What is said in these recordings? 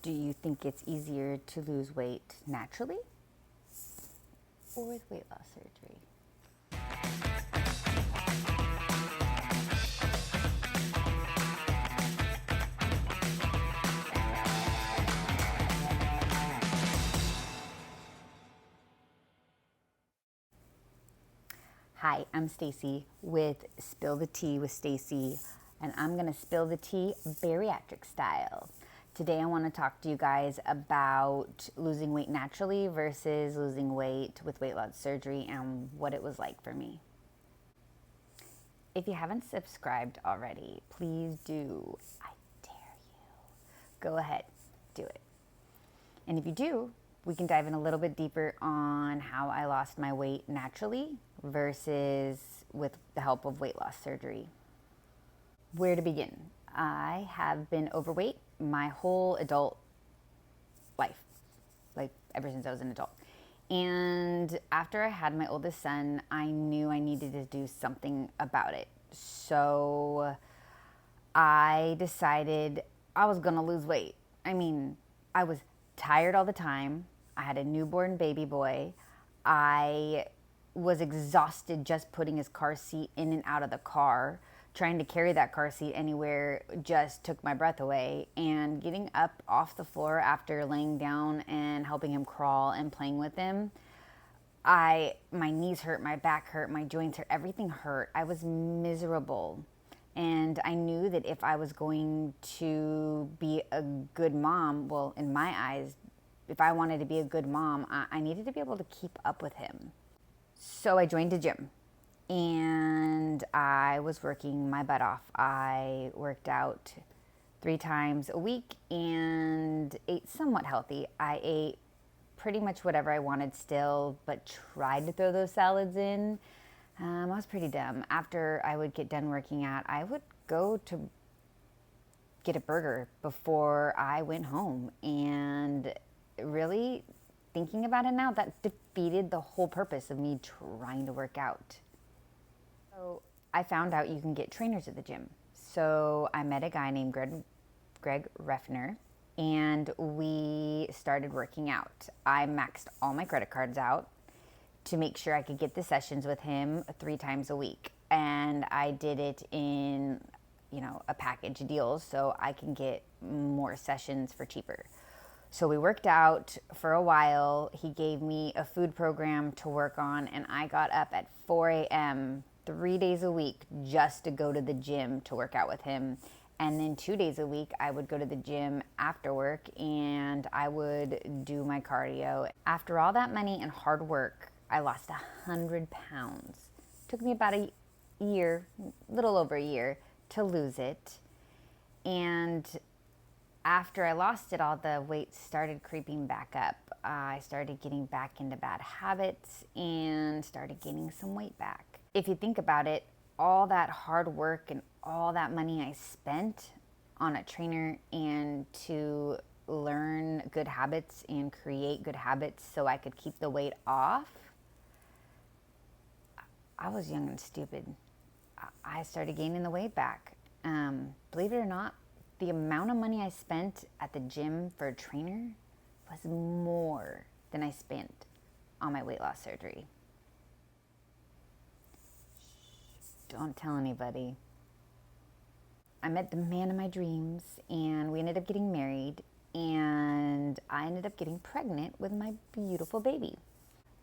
Do you think it's easier to lose weight naturally or with weight loss surgery? Hi, I'm Stacy with Spill the Tea with Stacy, and I'm going to spill the tea bariatric style. Today I want to talk to you guys about losing weight naturally versus losing weight with weight loss surgery and what it was like for me. If you haven't subscribed already, please do. I dare you. Go ahead, do it. And if you do, we can dive in a little bit deeper on how I lost my weight naturally versus with the help of weight loss surgery. Where to begin? I have been overweight my whole adult life, like ever since I was an adult. And after I had my oldest son, I knew I needed to do something about it. So I decided I was gonna lose weight. I mean, I was tired all the time. I had a newborn baby boy. I was exhausted just putting his car seat in and out of the car. Trying to carry that car seat anywhere just took my breath away. And getting up off the floor after laying down and helping him crawl and playing with him, my knees hurt, my back hurt, my joints hurt, everything hurt. I was miserable. And I knew that if I was going to be a good mom, well, in my eyes, if I wanted to be a good mom, I needed to be able to keep up with him. So I joined a gym and I was working my butt off. I worked out 3 times a week and ate somewhat healthy. I ate pretty much whatever I wanted still, but tried to throw those salads in. I was pretty dumb. After I would get done working out, I would go to get a burger before I went home. And really, thinking about it now, that defeated the whole purpose of me trying to work out. So I found out you can get trainers at the gym. So I met a guy named Greg Reffner, and we started working out. I maxed all my credit cards out to make sure I could get the sessions with him 3 times a week. And I did it in, a package deal so I can get more sessions for cheaper. So we worked out for a while. He gave me a food program to work on, and I got up at 4 a.m. 3 days a week just to go to the gym to work out with him. And then 2 days a week, I would go to the gym after work and I would do my cardio. After all that money and hard work, I lost 100 pounds. Took me about a year, little over a year, to lose it. And after I lost it all, the weight started creeping back up. I started getting back into bad habits and started gaining some weight back. If you think about it, all that hard work and all that money I spent on a trainer and to learn good habits and create good habits so I could keep the weight off, I was young and stupid. I started gaining the weight back. Believe it or not, the amount of money I spent at the gym for a trainer was more than I spent on my weight loss surgery. Don't tell anybody. I met the man of my dreams and we ended up getting married, and I ended up getting pregnant with my beautiful baby.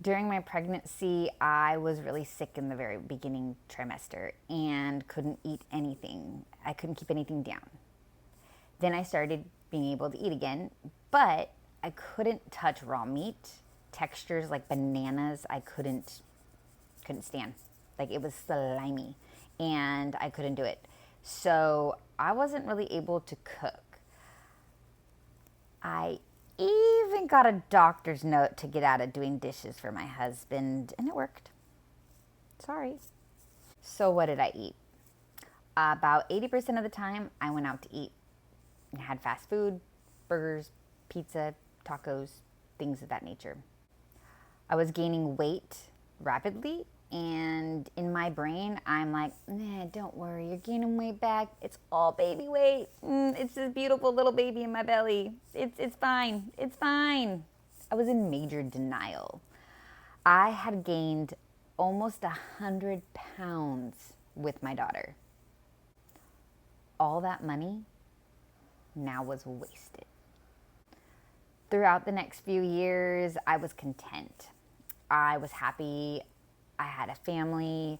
During my pregnancy, I was really sick in the very beginning trimester and couldn't eat anything. I couldn't keep anything down. Then I started being able to eat again, but I couldn't touch raw meat. Textures like bananas, I couldn't stand. Like, it was slimy and I couldn't do it. So I wasn't really able to cook. I even got a doctor's note to get out of doing dishes for my husband, and it worked. Sorry. So what did I eat? About 80% of the time, I went out to eat. I had fast food, burgers, pizza, tacos, things of that nature. I was gaining weight rapidly And in my brain, I'm like, nah, don't worry, you're gaining weight back. It's all baby weight. It's this beautiful little baby in my belly. It's fine. It's fine. I was in major denial. I had gained almost 100 pounds with my daughter. All that money now was wasted. Throughout the next few years, I was content. I was happy. I had a family,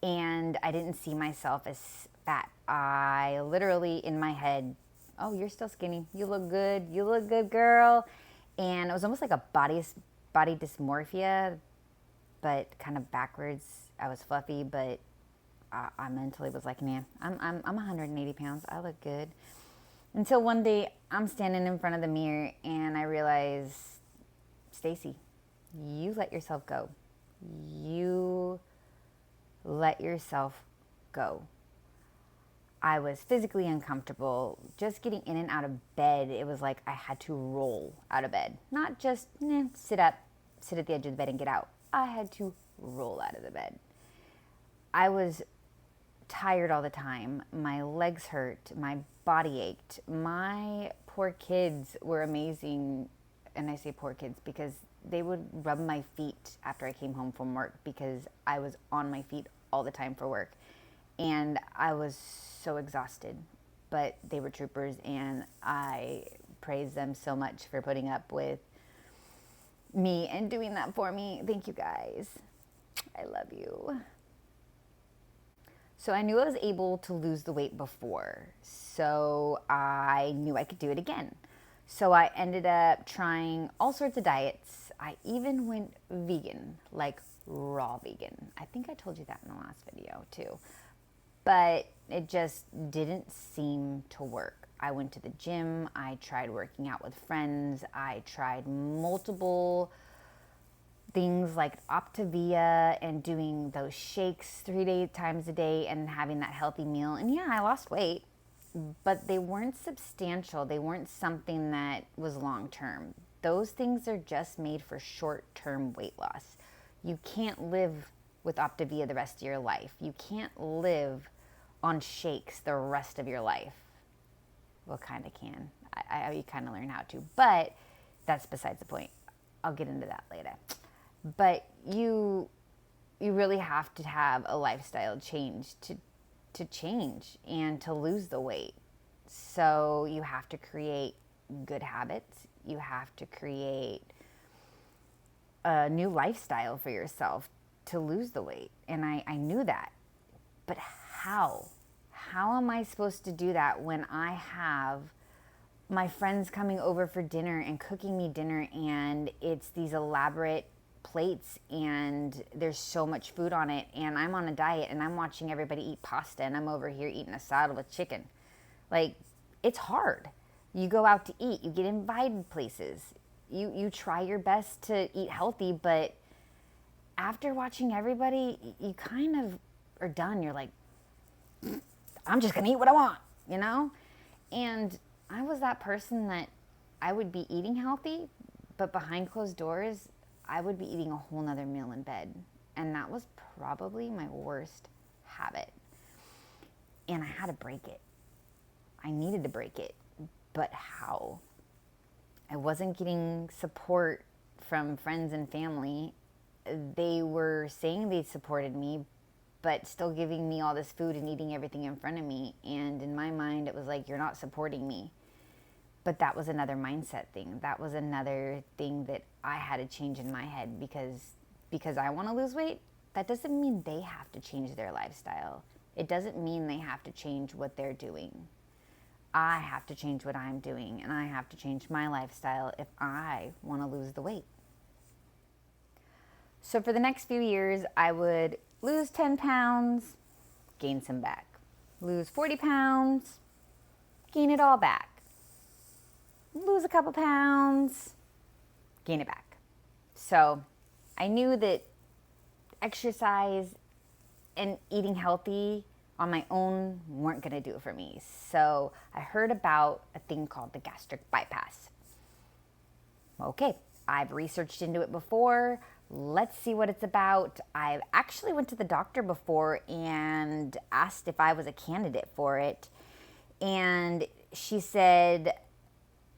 and I didn't see myself as fat. I literally, in my head, oh, you're still skinny. You look good. You look good, girl. And it was almost like a body dysmorphia, but kind of backwards. I was fluffy, but I mentally was like, man, I'm 180 pounds. I look good. Until one day I'm standing in front of the mirror and I realize, Stacy, you let yourself go. You let yourself go. I was physically uncomfortable. Just getting in and out of bed, it was like I had to roll out of bed. Not just sit up, sit at the edge of the bed and get out. I had to roll out of the bed. I was tired all the time. My legs hurt. My body ached. My poor kids were amazing. And I say poor kids because they would rub my feet after I came home from work because I was on my feet all the time for work. And I was so exhausted. But they were troopers, and I praise them so much for putting up with me and doing that for me. Thank you guys. I love you. So I knew I was able to lose the weight before, so I knew I could do it again. So I ended up trying all sorts of diets. I even went vegan, like raw vegan. I think I told you that in the last video too. But it just didn't seem to work. I went to the gym. I tried working out with friends. I tried multiple things like Optavia and doing those shakes 3 times a day and having that healthy meal. And yeah, I lost weight, but they weren't substantial. They weren't something that was long term. Those things are just made for short term weight loss. You can't live with Optavia the rest of your life. You can't live on shakes the rest of your life. Well, kind of can. You kind of learn how to, but that's besides the point. I'll get into that later. But you really have to have a lifestyle change to change and to lose the weight. So you have to create good habits. You have to create a new lifestyle for yourself to lose the weight. And I knew that. But how? How am I supposed to do that when I have my friends coming over for dinner and cooking me dinner, and it's these elaborate plates and there's so much food on it, and I'm on a diet and I'm watching everybody eat pasta and I'm over here eating a salad with chicken? Like, it's hard. You go out to eat, you get invited places, you try your best to eat healthy, but after watching everybody, you kind of are done. You're like, I'm just gonna eat what I want, you know? And I was that person that I would be eating healthy, but behind closed doors, I would be eating a whole nother meal in bed. And that was probably my worst habit. And I had to break it. I needed to break it. But how? I wasn't getting support from friends and family. They were saying they supported me, but still giving me all this food and eating everything in front of me. And in my mind, it was like, you're not supporting me. But that was another mindset thing. That was another thing that I had to change in my head, because I want to lose weight. That doesn't mean they have to change their lifestyle. It doesn't mean they have to change what they're doing. I have to change what I'm doing, and I have to change my lifestyle if I want to lose the weight. So for the next few years, I would lose 10 pounds, gain some back. Lose 40 pounds, gain it all back. Lose a couple pounds, gain it back. So I knew that exercise and eating healthy on my own weren't going to do it for me. So I heard about a thing called the gastric bypass. Okay, I've researched into it before, let's see what it's about. I actually went to the doctor before and asked if I was a candidate for it. And she said,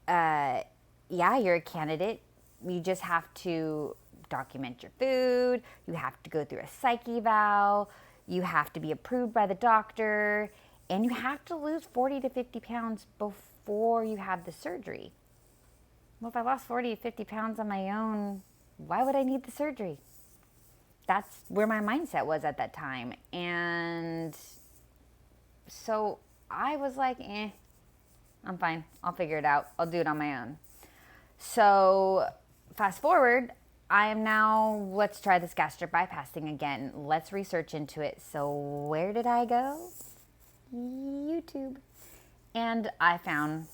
yeah, you're a candidate. You just have to document your food. You have to go through a psych eval. You have to be approved by the doctor. And you have to lose 40 to 50 pounds before you have the surgery. Well, if I lost 40 to 50 pounds on my own, why would I need the surgery? That's where my mindset was at that time. And so I was like, I'm fine. I'll figure it out. I'll do it on my own. So fast forward, I am now, let's try this gastric bypass thing again. Let's research into it. So where did I go? YouTube. And I found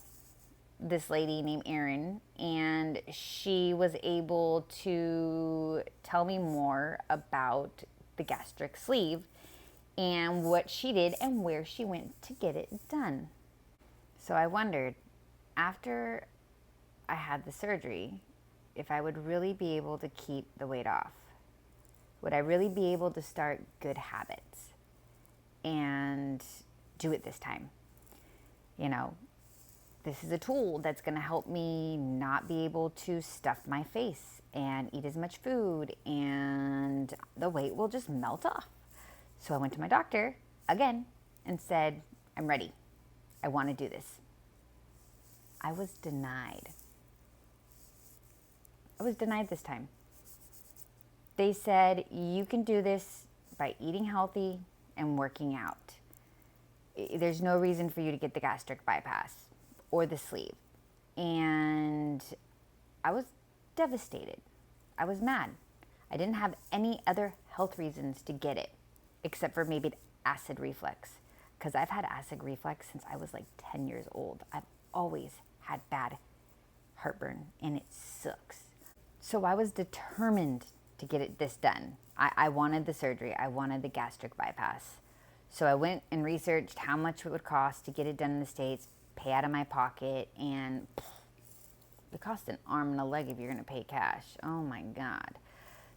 this lady named Erin, and she was able to tell me more about the gastric sleeve and what she did and where she went to get it done. So I wondered, after I had the surgery, if I would really be able to keep the weight off. Would I really be able to start good habits and do it this time? You know, this is a tool that's going to help me not be able to stuff my face and eat as much food, and the weight will just melt off. So I went to my doctor again and said, I'm ready. I want to do this. I was denied. I was denied this time. They said, you can do this by eating healthy and working out. There's no reason for you to get the gastric bypass or the sleeve. And I was devastated. I was mad. I didn't have any other health reasons to get it, except for maybe acid reflux, because I've had acid reflux since I was like 10 years old. I've always had bad heartburn, and it sucks. So I was determined to get this done. I wanted the surgery. I wanted the gastric bypass. So I went and researched how much it would cost to get it done in the States, pay out of my pocket, and it costs an arm and a leg if you're going to pay cash. Oh my God.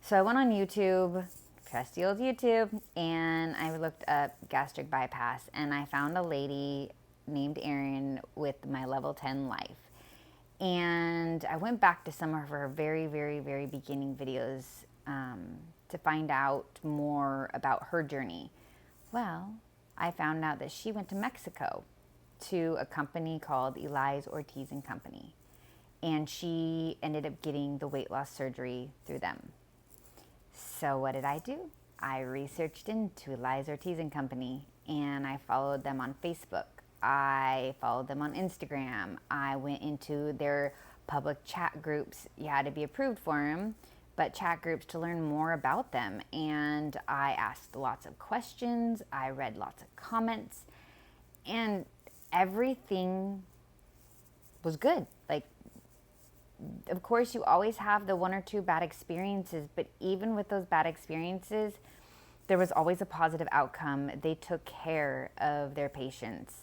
So I went on YouTube, trusty old YouTube, and I looked up gastric bypass, and I found a lady named Erin with my level 10 life. And I went back to some of her very, very, very beginning videos to find out more about her journey. Well, I found out that she went to Mexico to a company called Eli's Ortiz and Company. And she ended up getting the weight loss surgery through them. So what did I do? I researched into Eli's Ortiz and Company, and I followed them on Facebook. I followed them on Instagram. I went into their public chat groups. You had to be approved for them, but chat groups to learn more about them. And I asked lots of questions. I read lots of comments, and everything was good. Like, of course, you always have the one or two bad experiences, but even with those bad experiences, there was always a positive outcome. They took care of their patients,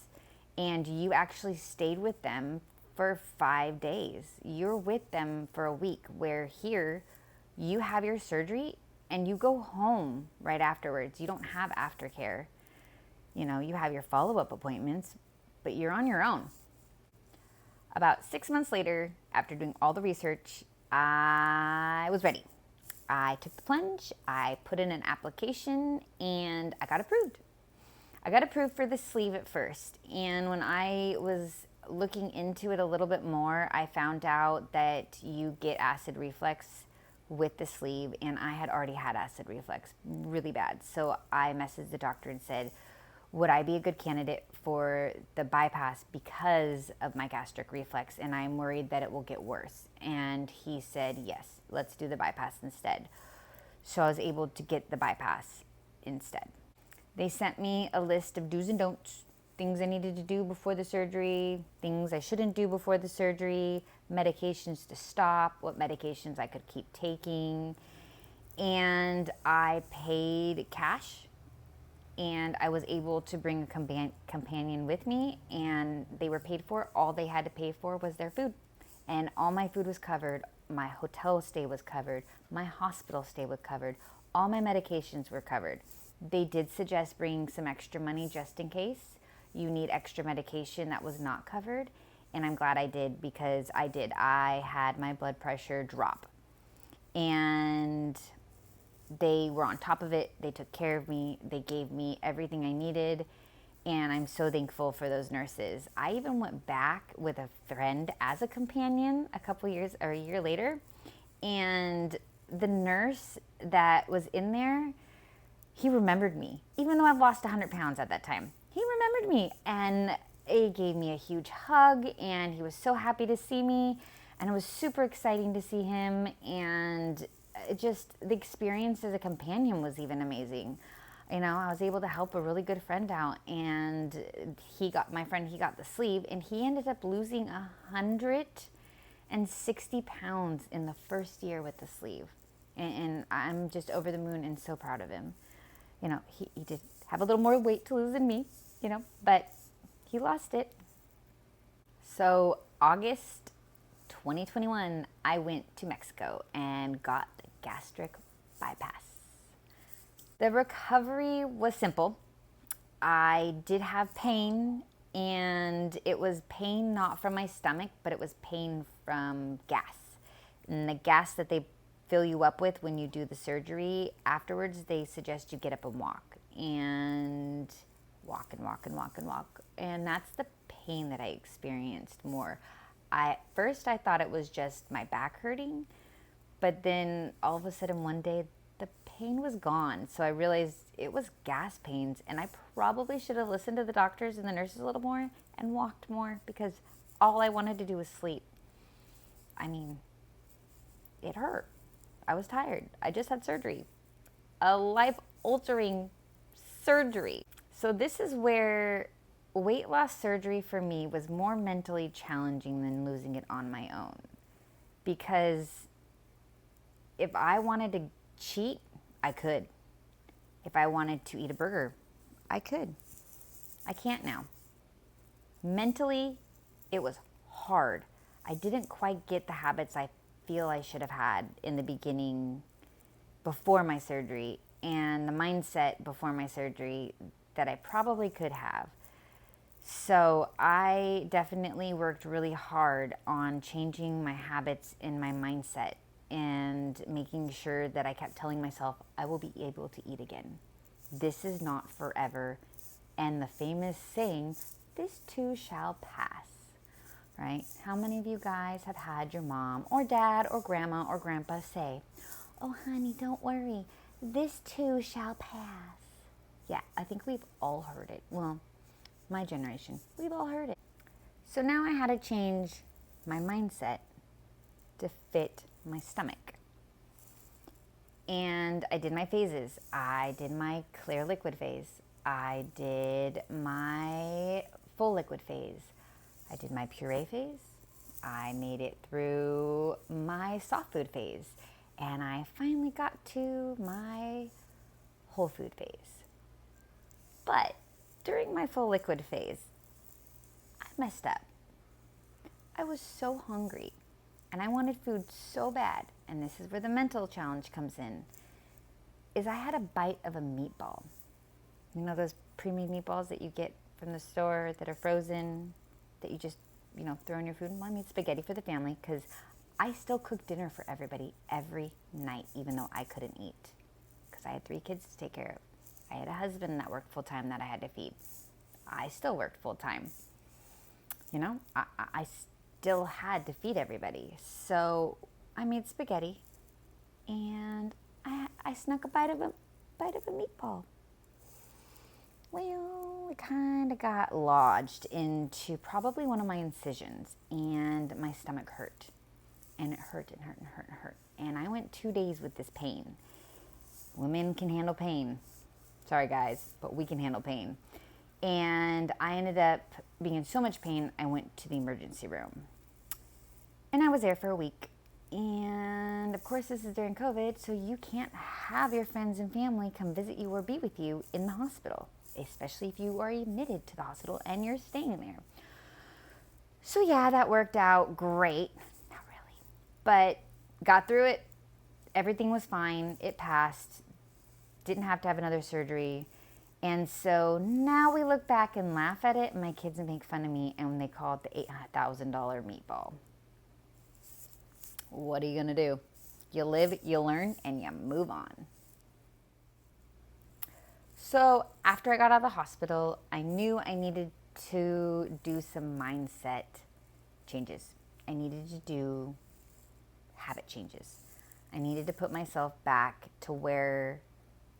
and you actually stayed with them for 5 days. You're with them for a week, where here you have your surgery and you go home right afterwards. You don't have aftercare. You know, you have your follow-up appointments, but you're on your own. About 6 months later, after doing all the research, I was ready. I took the plunge, I put in an application, and I got approved. I got approved for the sleeve at first, and when I was looking into it a little bit more, I found out that you get acid reflux with the sleeve, and I had already had acid reflux really bad. So I messaged the doctor and said, would I be a good candidate for the bypass because of my gastric reflux, and I'm worried that it will get worse? And he said, yes, let's do the bypass instead. So I was able to get the bypass instead. They sent me a list of do's and don'ts, things I needed to do before the surgery, things I shouldn't do before the surgery, medications to stop, what medications I could keep taking. And I paid cash, and I was able to bring a companion with me, and they were paid for. All they had to pay for was their food, and all my food was covered. my hotel stay was covered, my hospital stay was covered, all my medications were covered. They did suggest bringing some extra money just in case you need extra medication that was not covered. And I'm glad I did, because I did. I had my blood pressure drop. And they were on top of it. They took care of me. They gave me everything I needed. And I'm so thankful for those nurses. I even went back with a friend as a companion a year later. And the nurse that was in there, he remembered me, even though I've lost 100 pounds at that time. He remembered me, and he gave me a huge hug, and he was so happy to see me, and it was super exciting to see him. And the experience as a companion was even amazing. You know, I was able to help a really good friend out, and he got the sleeve, and he ended up losing 160 pounds in the first year with the sleeve. And I'm just over the moon and so proud of him. You know, he did have a little more weight to lose than me, but he lost it. So August 2021, I went to Mexico and got the gastric bypass. The recovery was simple. I did have pain, and it was pain not from my stomach, but it was pain from gas. And the gas that they fill you up with when you do the surgery, afterwards they suggest you get up and walk. And walk and walk and walk and walk. And that's the pain that I experienced more. First I thought it was just my back hurting, but then all of a sudden one day the pain was gone. So I realized it was gas pains, and I probably should have listened to the doctors and the nurses a little more and walked more, because all I wanted to do was sleep. I mean, it hurt. I was tired. I just had surgery, a life-altering surgery. So this is where weight loss surgery for me was more mentally challenging than losing it on my own. Because if I wanted to cheat, I could. If I wanted to eat a burger, I could. I can't now. Mentally, it was hard. I didn't quite get the habits I feel I should have had in the beginning before my surgery, and the mindset before my surgery that I probably could have. So I definitely worked really hard on changing my habits and my mindset, and making sure that I kept telling myself I will be able to eat again. This is not forever. And the famous saying, this too shall pass, right? How many of you guys have had your mom or dad or grandma or grandpa say, oh honey, don't worry, this too shall pass? Yeah, I think we've all heard it. Well, my generation, we've all heard it. So now I had to change my mindset to fit my stomach. And I did my phases. I did my clear liquid phase. I did my full liquid phase. I did my puree phase. I made it through my soft food phase. And I finally got to my whole food phase. But during my full liquid phase, I messed up. I was so hungry. And I wanted food so bad, and this is where the mental challenge comes in, is I had a bite of a meatball. You know those pre-made meatballs that you get from the store that are frozen, that you just, throw in your food? Well, I made spaghetti for the family, because I still cooked dinner for everybody every night, even though I couldn't eat, because I had 3 kids to take care of. I had a husband that worked full-time that I had to feed. I still worked full-time. I still had to feed everybody. So I made spaghetti, and I snuck a bite of a meatball. Well, it kind of got lodged into probably one of my incisions, and my stomach hurt. And it hurt and hurt and hurt and hurt. And I went 2 days with this pain. Women can handle pain. Sorry guys, but we can handle pain. And I ended up being in so much pain, I went to the emergency room. And I was there for a week. And of course, this is during COVID, so you can't have your friends and family come visit you or be with you in the hospital, especially if you are admitted to the hospital and you're staying there. So yeah, that worked out great. Not really. But got through it. Everything was fine. It passed. Didn't have to have another surgery. And so now we look back and laugh at it, and my kids make fun of me, and they call it the $8,000 meatball. What are you going to do? You live, you learn, and you move on. So after I got out of the hospital, I knew I needed to do some mindset changes. I needed to do habit changes. I needed to put myself back to where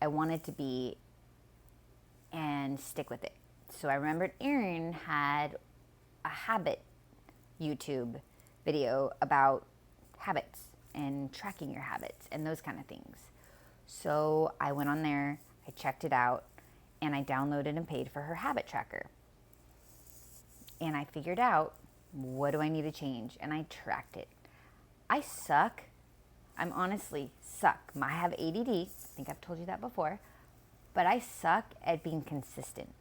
I wanted to be and stick with it. So I remembered Erin had a habit YouTube video about habits and tracking your habits and those kind of things. So I went on there, I checked it out, and I downloaded and paid for her habit tracker. And I figured out, what do I need to change? And I tracked it. I suck. I'm honestly suck. I have ADD. I think I've told you that before. But I suck at being consistent.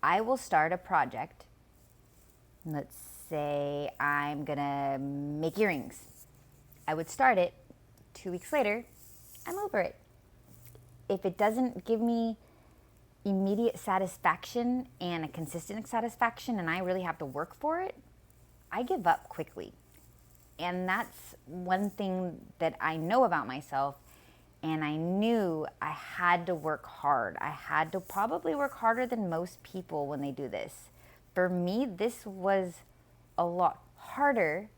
I will start a project. Let's say I'm going to make earrings. I would start it. 2 weeks later, I'm over it. If it doesn't give me immediate satisfaction and a consistent satisfaction and I really have to work for it, I give up quickly. And that's one thing that I know about myself. And I knew I had to work hard. I had to probably work harder than most people when they do this. For me, this was a lot harder.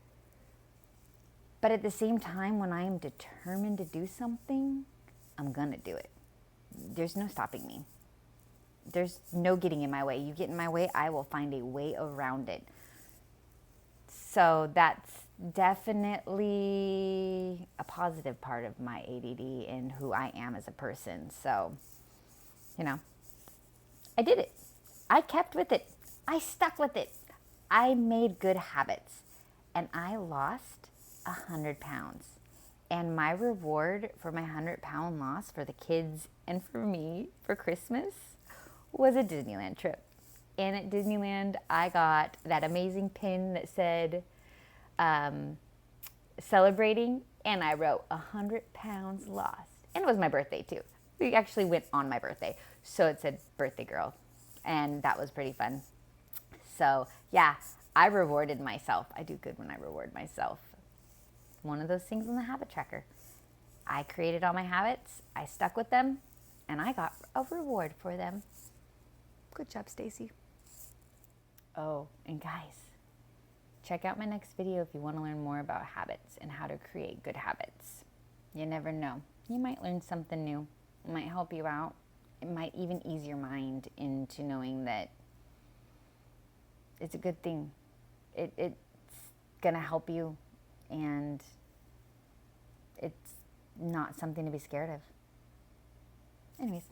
But at the same time, when I am determined to do something, I'm going to do it. There's no stopping me. There's no getting in my way. You get in my way, I will find a way around it. So that's definitely a positive part of my ADD and who I am as a person. So, I did it. I kept with it. I stuck with it. I made good habits. And I lost 100 pounds. And my reward for my 100-pound loss for the kids and for me for Christmas was a Disneyland trip. And at Disneyland, I got that amazing pin that said, celebrating, and I wrote 100 pounds lost. And it was my birthday too. We actually went on my birthday. So it said birthday girl. And that was pretty fun. So yeah, I rewarded myself. I do good when I reward myself. One of those things on the habit tracker. I created all my habits. I stuck with them. And I got a reward for them. Good job, Stacy. Oh, and guys, check out my next video if you want to learn more about habits and how to create good habits. You never know. You might learn something new. It might help you out. It might even ease your mind into knowing that it's a good thing. It's going to help you, and it's not something to be scared of. Anyways.